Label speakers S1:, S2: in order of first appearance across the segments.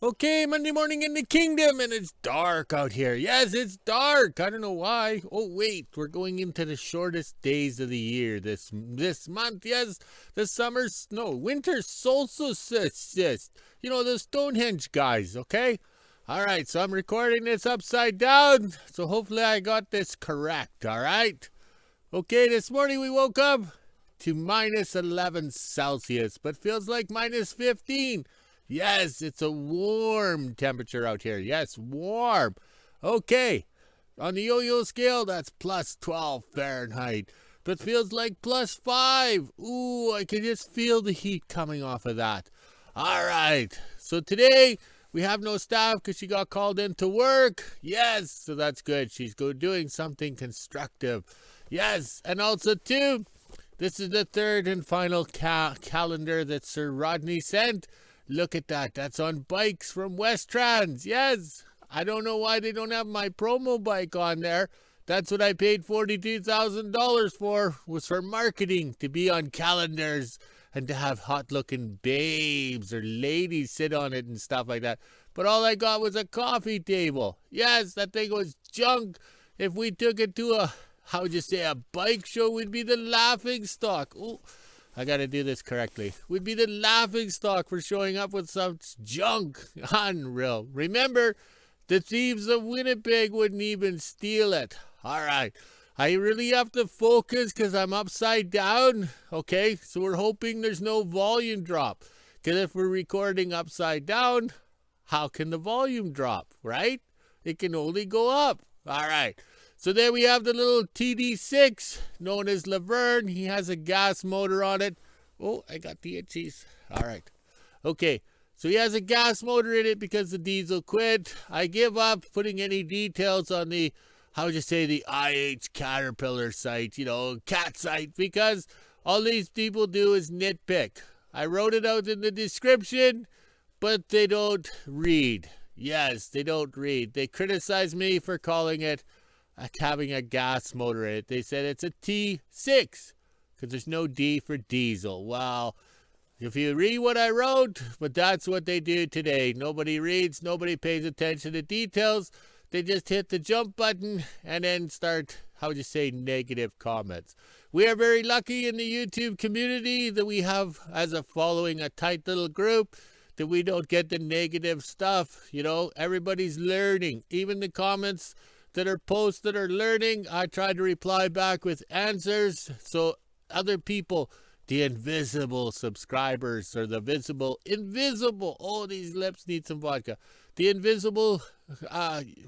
S1: Okay, Monday morning in the kingdom, and it's dark out here. Yes, it's dark. I don't know why. Oh, wait, we're going into the shortest days of the year this month. Yes, the winter solstice. You know, the Stonehenge guys, okay? All right, so I'm recording this upside down, so hopefully I got this correct, all right? Okay, this morning we woke up to minus 11 Celsius, but feels like minus 15. Yes, it's a warm temperature out here. Yes, warm. Okay, on the yo-yo scale, that's plus 12 Fahrenheit, but feels like plus 5. Ooh, I can just feel the heat coming off of that. All right, so today we have no staff because she got called in to work. Yes, so that's good. She's doing something constructive. Yes, and also, too, this is the third and final calendar that Sir Rodney sent. Look at that. That's on bikes from West Trans. Yes. I don't know why they don't have my promo bike on there. That's what I paid $42,000 for, was for marketing, to be on calendars and to have hot-looking babes or ladies sit on it and stuff like that. But all I got was a coffee table. Yes, that thing was junk. If we took it to a bike show, we'd be the laughing stock. Ooh. I gotta do this correctly. We'd be the laughing stock for showing up with some junk. Unreal. Remember, the thieves of Winnipeg wouldn't even steal it. Alright. I really have to focus because I'm upside down. Okay, so we're hoping there's no volume drop. Because if we're recording upside down, how can the volume drop, right? It can only go up. Alright. So there we have the little TD6, known as Laverne. He has a gas motor on it. Oh, I got the itchies. All right. Okay, so he has a gas motor in it because the diesel quit. I give up putting any details on the IH Caterpillar site, cat site, because all these people do is nitpick. I wrote it out in the description, but they don't read. Yes, they don't read. They criticize me for calling it having a gas motor in it. They said it's a T6 because there's no D for diesel. Well, if you read what I wrote, but that's what they do today. Nobody reads, nobody pays attention to details. They just hit the jump button and then start, negative comments. We are very lucky in the YouTube community that we have as a following, a tight little group, that we don't get the negative stuff. Everybody's learning. Even the comments that are posts that are learning, I try to reply back with answers so other people, the invisible subscribers, or the invisible, oh, these lips need some vodka, the invisible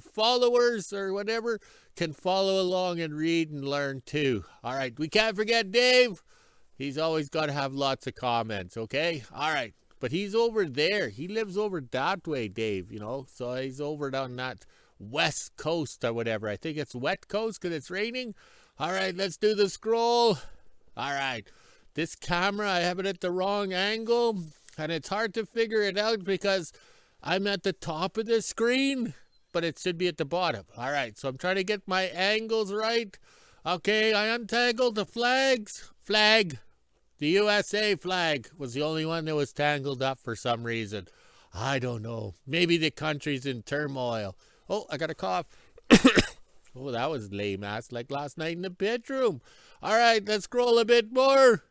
S1: followers or whatever can follow along and read and learn too. All right, we can't forget Dave. He's always got to have lots of comments, okay? All right, but he's over there. He lives over that way, Dave, so he's over down that West Coast or whatever. I think it's Wet Coast because it's raining. All right, let's do the scroll. All right, this camera, I have it at the wrong angle, and it's hard to figure it out because I'm at the top of the screen, but it should be at the bottom. All right, so I'm trying to get my angles right. Okay, I untangled the flag. The USA flag was the only one that was tangled up for some reason. I don't know. Maybe the country's in turmoil. Oh, I got a cough. Oh, that was lame-ass, like last night in the bedroom. All right, let's scroll a bit more.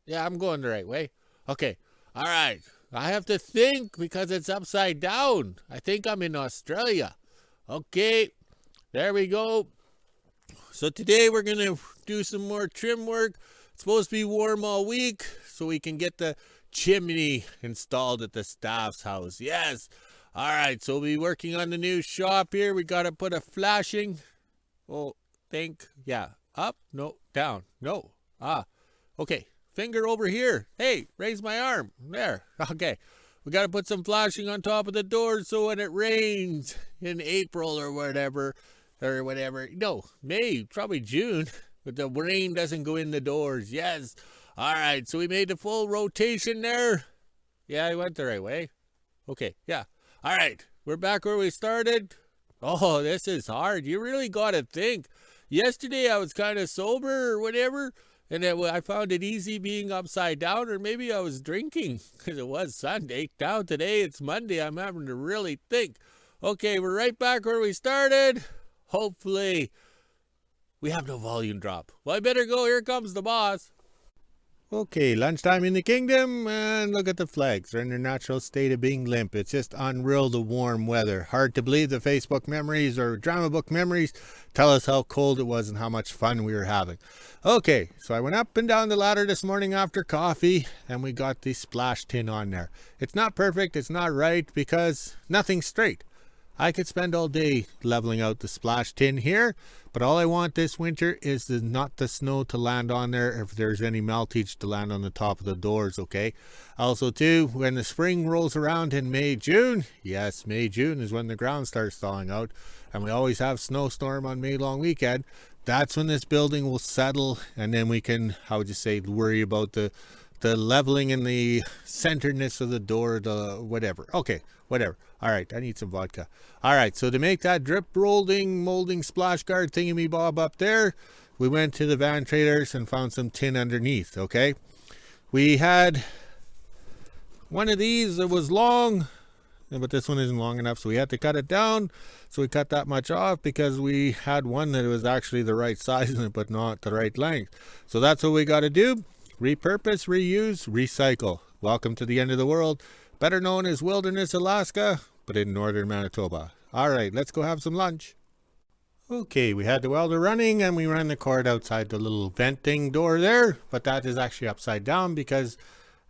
S1: Yeah, I'm going the right way. Okay, all right. I have to think because it's upside down. I think I'm in Australia. Okay, there we go. So today we're going to do some more trim work. It's supposed to be warm all week so we can get the chimney installed at the staff's house. Yes. All right, so we'll be working on the new shop here. We got to put a flashing. Up, no, down, no. Okay, finger over here. Hey, raise my arm. There, okay. We got to put some flashing on top of the doors so when it rains in April or whatever, no, May, probably June, but the rain doesn't go in the doors. Yes. All right, so we made the full rotation there. Yeah, I went the right way. Okay, yeah. All right, we're back where we started. Oh, this is hard. You really got to think. Yesterday I was kind of sober or whatever, And then I found it easy being upside down, or maybe I was drinking because it was Sunday. Now today it's Monday. I'm having to really think. Okay, we're right back where we started. Hopefully we have no volume drop. Well, I better go. Here comes the boss. Okay, lunchtime in the kingdom, and look at the flags. They're in their natural state of being limp. It's just unreal, the warm weather. Hard to believe the Facebook memories or drama book memories tell us how cold it was and how much fun we were having. Okay, so I went up and down the ladder this morning after coffee, and we got the splash tin on there. It's not perfect, it's not right, because nothing's straight. I could spend all day leveling out the splash tin here, but all I want this winter is not the snow to land on there, if there's any meltage to land on the top of the doors, okay? Also too, when the spring rolls around in May, June, yes, May, June is when the ground starts thawing out, and we always have snowstorm on May long weekend. That's when this building will settle, and then we can, how would you say, worry about the leveling and the centeredness of the door, the whatever. Okay, whatever. All right, I need some vodka. All right, so to make that drip molding splash guard thingy-me-bob up there, we went to the van traders and found some tin underneath, okay? We had one of these that was long, but this one isn't long enough, so we had to cut it down. So we cut that much off because we had one that was actually the right size, but not the right length. So that's what we got to do. Repurpose, reuse, recycle. Welcome to the end of the world, better known as Wilderness, Alaska, but in Northern Manitoba. All right, let's go have some lunch. Okay, we had the welder running and we ran the cord outside the little venting door there, but that is actually upside down because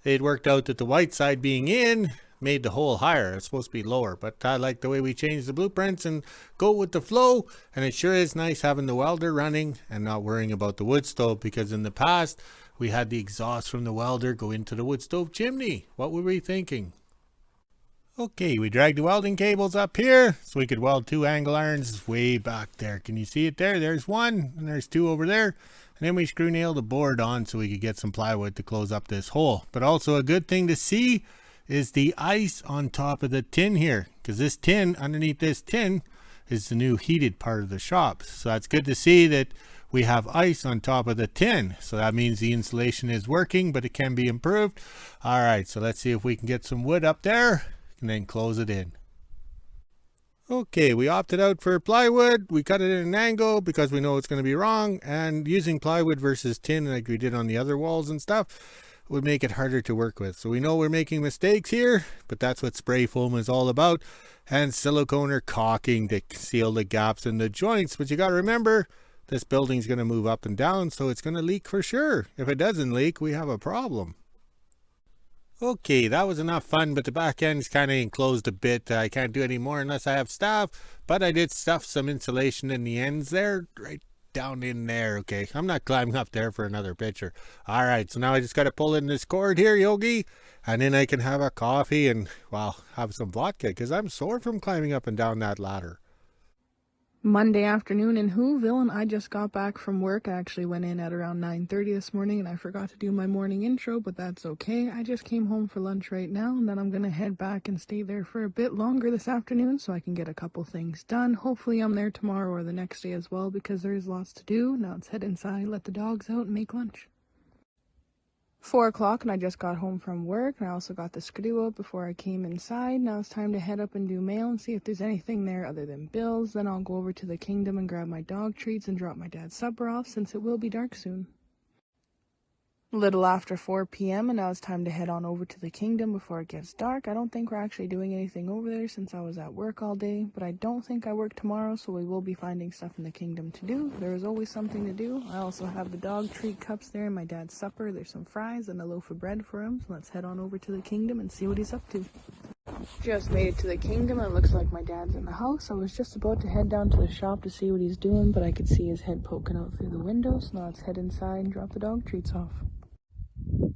S1: it worked out that the white side being in made the hole higher. It's supposed to be lower, but I like the way we changed the blueprints and go with the flow, and it sure is nice having the welder running and not worrying about the wood stove, because in the past we had the exhaust from the welder go into the wood stove chimney. What were we thinking? Okay, we dragged the welding cables up here so we could weld 2 angle irons way back there. Can you see it there? There's one and there's 2 over there. And then we screw nailed the board on so we could get some plywood to close up this hole. But also a good thing to see is the ice on top of the tin here, because this tin, underneath this tin, is the new heated part of the shop. So that's good to see that we have ice on top of the tin. So that means the insulation is working, but it can be improved. All right, so let's see if we can get some wood up there and then close it in. Okay, we opted out for plywood. We cut it at an angle because we know it's going to be wrong, and using plywood versus tin like we did on the other walls and stuff would make it harder to work with. So we know we're making mistakes here, but that's what spray foam is all about, and silicone or caulking to seal the gaps in the joints. But you got to remember, this building's going to move up and down, so it's going to leak for sure. If it doesn't leak, we have a problem. Okay, that was enough fun, but the back end's kind of enclosed a bit. I can't do any more unless I have staff, but I did stuff some insulation in the ends there, right down in there. Okay, I'm not climbing up there for another picture. All right, so now I just got to pull in this cord here, Yogi, and then I can have a coffee and, well, have some vodka, because I'm sore from climbing up and down that ladder.
S2: Monday afternoon in WHO-ville, and I just got back from work. I actually went in at around 9:30 this morning, and I forgot to do my morning intro, but that's okay. I just came home for lunch right now, and then I'm going to head back and stay there for a bit longer this afternoon so I can get a couple things done. Hopefully I'm there tomorrow or the next day as well, because there's lots to do. Now let's head inside, let the dogs out, and make lunch. 4 o'clock, and I just got home from work, and I also got the skidoo out before I came inside. Now it's time to head up and do mail and see if there's anything there other than bills. Then I'll go over to the kingdom and grab my dog treats and drop my dad's supper off, since it will be dark soon. A little after 4 p.m. and now it's time to head on over to the kingdom before it gets dark. I don't think we're actually doing anything over there since I was at work all day, but I don't think I work tomorrow, so we will be finding stuff in the kingdom to do. There is always something to do. I also have the dog treat cups there and my dad's supper. There's some fries and a loaf of bread for him, so let's head on over to the kingdom and see what he's up to. Just made it to the kingdom, and it looks like my dad's in the house. I was just about to head down to the shop to see what he's doing, but I could see his head poking out through the window, so now let's head inside and drop the dog treats off.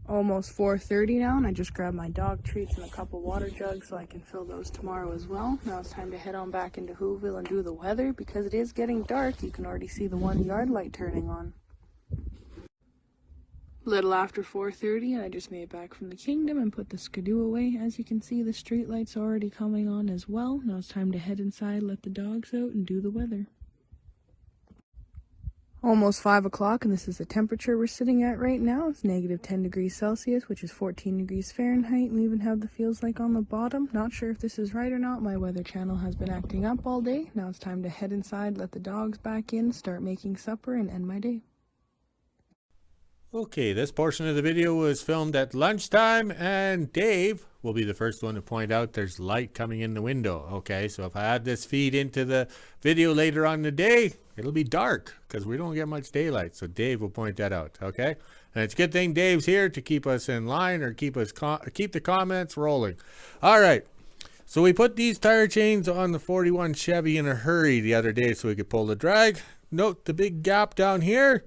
S2: Almost 4:30 now, and I just grabbed my dog treats and a couple water jugs so I can fill those tomorrow as well. Now it's time to head on back into WHO-ville and do the weather, because it is getting dark. You can already see the 1 yard light turning on. Little after 4:30, and I just made it back from the kingdom and put the skidoo away. As you can see, the street light's already coming on as well. Now it's time to head inside, let the dogs out, and do the weather. Almost 5 o'clock, and this is the temperature we're sitting at right now. It's negative 10 degrees Celsius, which is 14 degrees Fahrenheit. We even have the feels like on the bottom. Not sure if this is right or not. My weather channel has been acting up all day. Now it's time to head inside, let the dogs back in, start making supper, and end my day.
S1: Okay, this portion of the video was filmed at lunchtime, and Dave will be the first one to point out there's light coming in the window. Okay, so if I add this feed into the video later on in the day, it'll be dark because we don't get much daylight. So Dave will point that out. Okay, and it's a good thing Dave's here to keep us in line or keep the comments rolling. All right. So we put these tire chains on the 41 Chevy in a hurry the other day so we could pull the drag. Note the big gap down here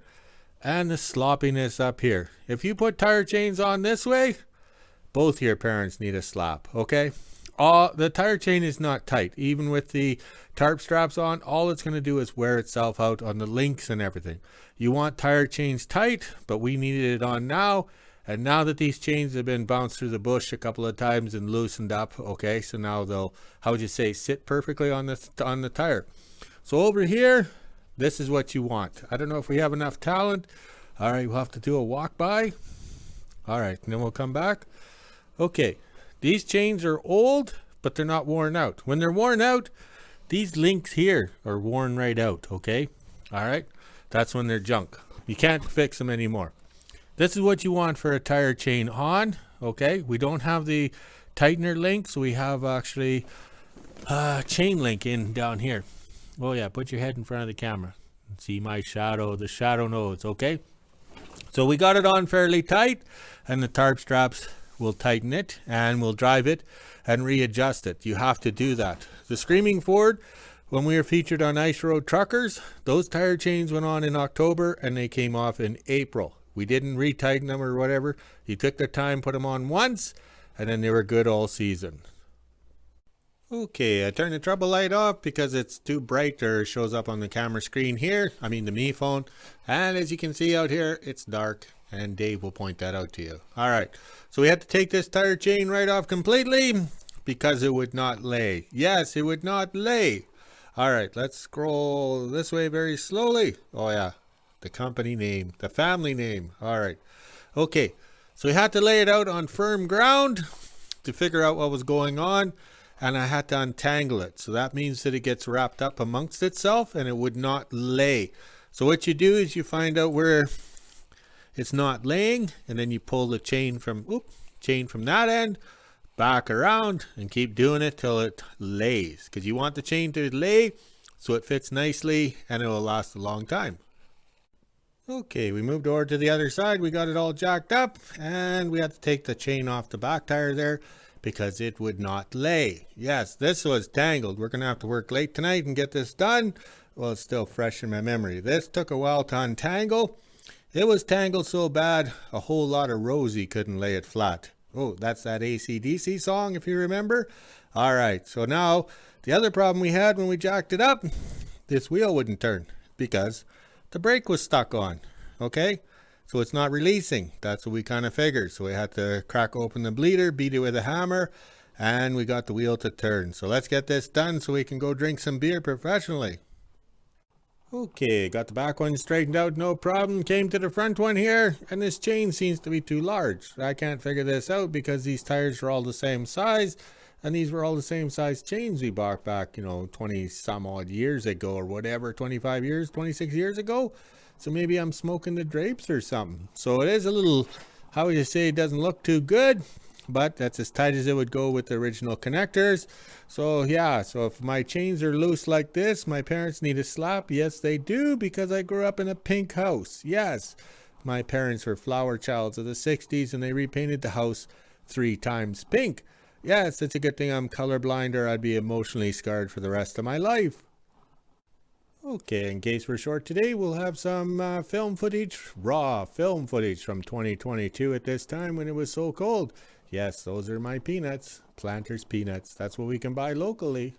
S1: and the sloppiness up here. If you put tire chains on this way, both your parents need a slap, okay? The tire chain is not tight. Even with the tarp straps on, all it's going to do is wear itself out on the links and everything. You want tire chains tight, but we needed it on now. And now that these chains have been bounced through the bush a couple of times and loosened up, okay, so now they'll, how would you say, sit perfectly on the tire. So over here, this is what you want. I don't know if we have enough talent. All right, we'll have to do a walk by. All right, and then we'll come back. Okay, these chains are old, but they're not worn out. When they're worn out, these links here are worn right out, okay? All right, that's when they're junk. You can't fix them anymore. This is what you want for a tire chain on, okay? We don't have the tightener link, so we have actually chain link in down here. Oh yeah, put your head in front of the camera and see my shadow. The shadow knows, okay? So we got it on fairly tight, and the tarp straps will tighten it, and we'll drive it and readjust it. You have to do that. The Screaming Ford, when we were featured on Ice Road Truckers, those tire chains went on in October, and they came off in April. We didn't retighten them or whatever. You took the time, put them on once, and then they were good all season. Okay, I turned the trouble light off because it's too bright or shows up on the camera screen here. I mean the Me phone. And as you can see out here, it's dark, and Dave will point that out to you. All right, so we had to take this tire chain right off completely because it would not lay. Yes, it would not lay. All right, let's scroll this way very slowly. Oh yeah, the company name, the family name. All right, okay, so we had to lay it out on firm ground to figure out what was going on. And I had to untangle it. So that means that it gets wrapped up amongst itself and it would not lay. So what you do is you find out where it's not laying, and then you pull the chain from that end back around and keep doing it till it lays. Because you want the chain to lay so it fits nicely and it will last a long time. Okay, we moved over to the other side. We got it all jacked up, and we had to take the chain off the back tire there, because it would not lay. Yes, this was tangled. We're going to have to work late tonight and get this done. Well, it's still fresh in my memory. This took a while to untangle. It was tangled so bad, a whole lot of Rosie couldn't lay it flat. Oh, that's that AC/DC song, if you remember. All right, so now the other problem we had when we jacked it up, this wheel wouldn't turn because the brake was stuck on, okay? So it's not releasing. That's what we kind of figured. So we had to crack open the bleeder, beat it with a hammer, and we got the wheel to turn. So let's get this done so we can go drink some beer professionally. Okay, got the back one straightened out, no problem. Came to the front one here, and this chain seems to be too large. I can't figure this out because these tires are all the same size, and these were all the same size chains we bought back, 20 some odd years ago or whatever, 25 years, 26 years ago. So maybe I'm smoking the drapes or something. So it is a little, how would you say, it doesn't look too good, but that's as tight as it would go with the original connectors. So yeah, so if my chains are loose like this, my parents need a slap. Yes, they do, because I grew up in a pink house. Yes, my parents were flower childs of the 60s, and they repainted the house 3 times pink. Yes, it's a good thing I'm colorblind, or I'd be emotionally scarred for the rest of my life. Okay, in case we're short today, we'll have some film footage, raw film footage from 2022 at this time when it was so cold. Yes, those are my peanuts, Planters peanuts. That's what we can buy locally.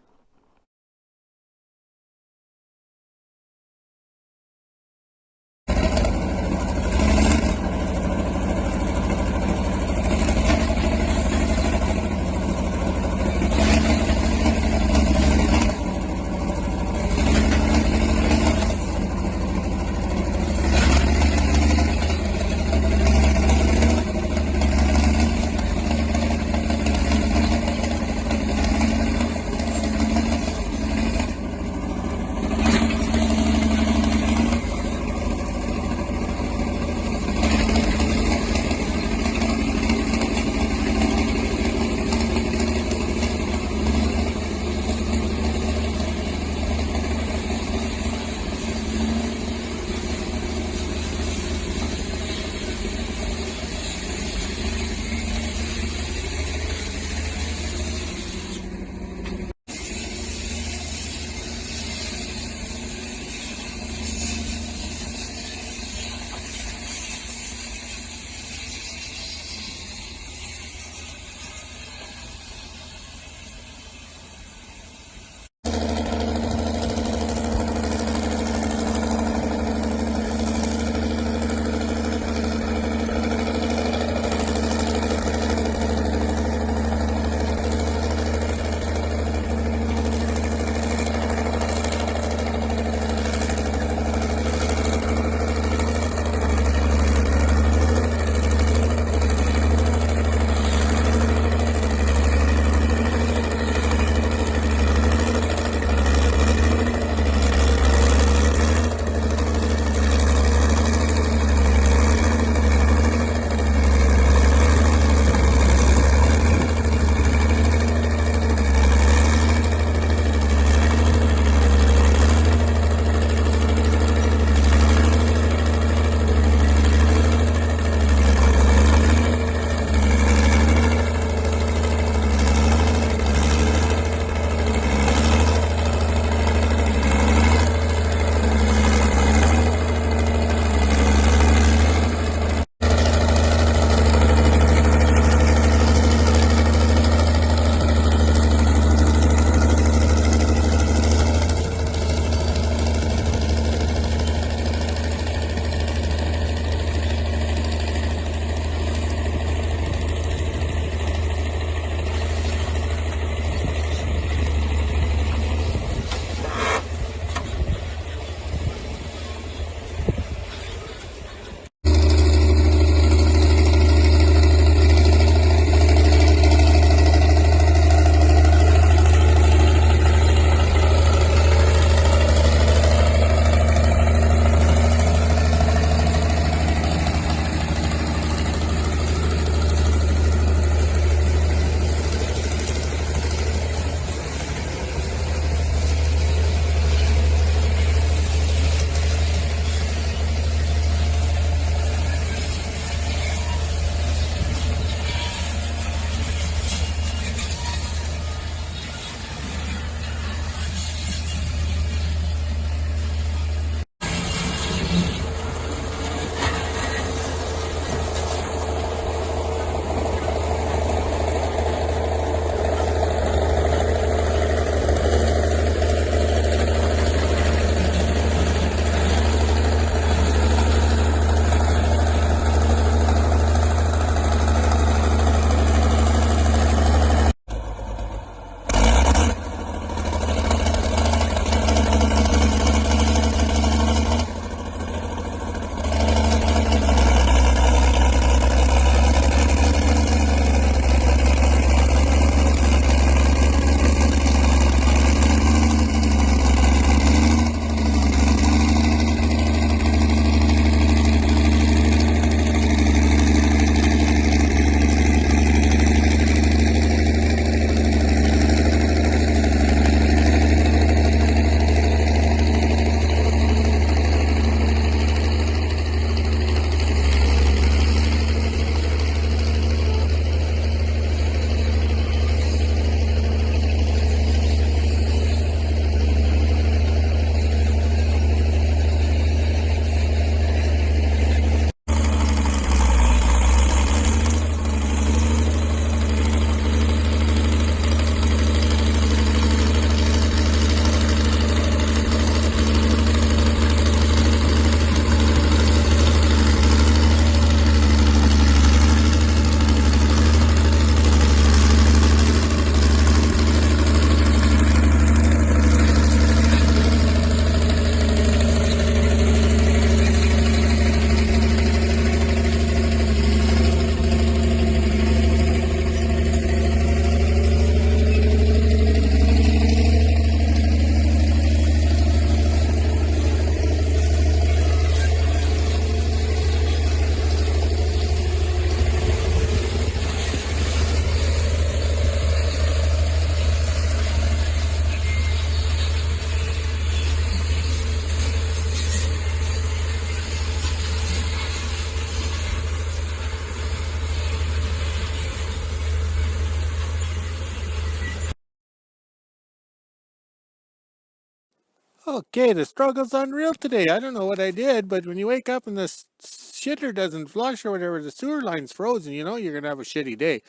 S1: Okay, the struggle's unreal today. I don't know what I did, but when you wake up and the shitter doesn't flush or whatever, the sewer line's frozen, you know you're going to have a shitty day.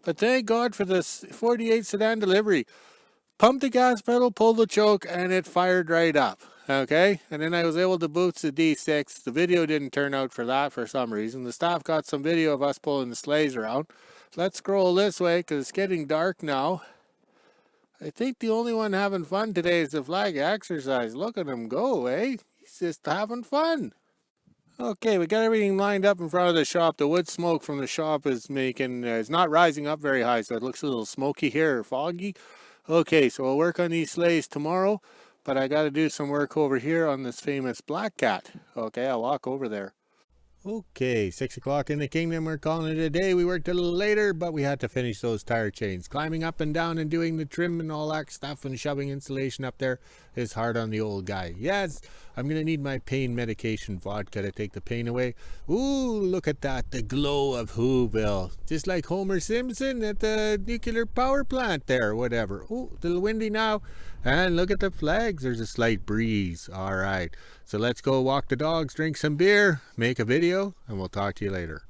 S1: But thank God for this 48 sedan delivery. Pumped the gas pedal, pulled the choke, and it fired right up. Okay, and then I was able to boost the D6. The video didn't turn out for that for some reason. The staff got some video of us pulling the sleighs around. Let's scroll this way because it's getting dark now. I think the only one having fun today is the flag exercise. Look at him go, eh? He's just having fun. Okay, we got everything lined up in front of the shop. The wood smoke from the shop is it's not rising up very high, so it looks a little smoky here or foggy. Okay, so we'll work on these sleighs tomorrow, but I got to do some work over here on this famous black cat. Okay, I'll walk over there. Okay, 6 o'clock in the kingdom. We're calling it a day. We worked a little later, but we had to finish those tire chains. Climbing up and down and doing the trim and all that stuff and shoving insulation up there is hard on the old guy. Yes, I'm going to need my pain medication vodka to take the pain away. Ooh, look at that, the glow of WHO-ville. Just like Homer Simpson at the nuclear power plant there, whatever. Ooh, a little windy now. And look at the flags. There's a slight breeze. All right. So let's go walk the dogs, drink some beer, make a video, and we'll talk to you later.